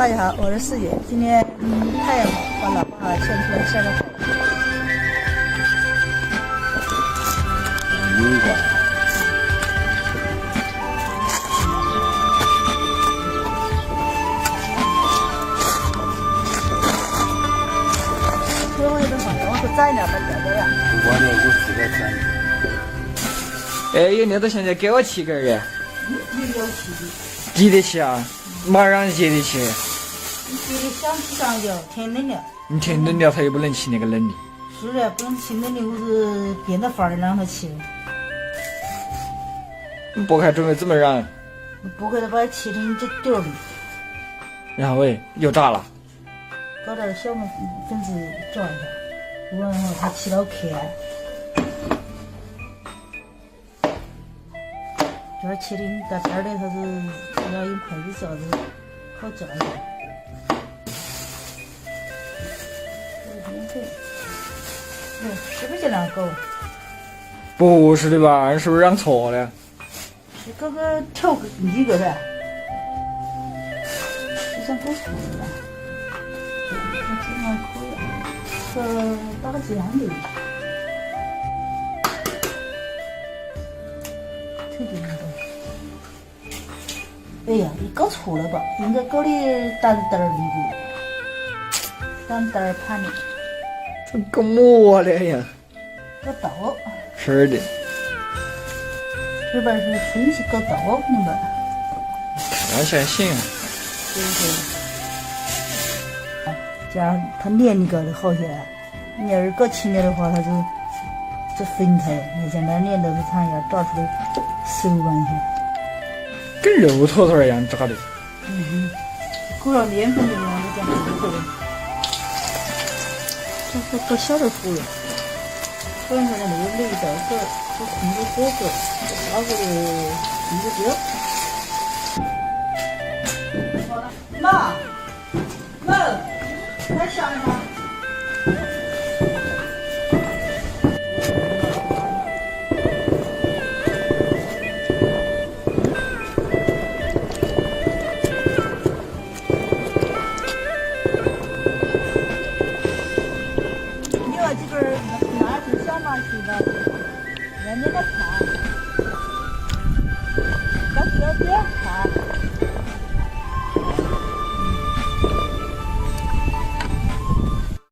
大家好，我是四姐。今天太阳好，把老爸牵出来晒晒太阳。最后一顿饭，我说沾点吧，点点呀。我呢，我自个沾。哎，有那个现在给我7根的，你有气的，记得起啊，马上接得起。你觉得想起上就天冷了。你天冷了，他又不能起那个冷的。是的，不能起冷的，我是变着法儿的让他起。你剥开准备怎么染？不给他把它切成这点儿的，然后又炸了。搞点小粉子抓一下，然后它起到开。这儿切的大片儿的，它是要用筷子夹着，好夹一下。是不是这两个？不是的吧？是不是染错了？是这个调一个噻，这像够粗的吧？这样可以，打个这样的，挺简单。哎呀，你搞错了吧？应该搞的单单儿的，单单儿盘的。这搞么了呀？搞刀。是的。这边是分析搞刀那边。那现在行。对。这样它黏一个的好些。你要是搞轻点的话，它就这分开。你像那黏豆腐肠一样，炸出来手感些。跟肉坨坨一样炸的。裹上面粉的嘛，你这样子的。这搞小点糊了。放上那个雷豆粉，这控制火候，拉过的控制焦。妈，来想一下。你要这边拿是小马去的，人家那。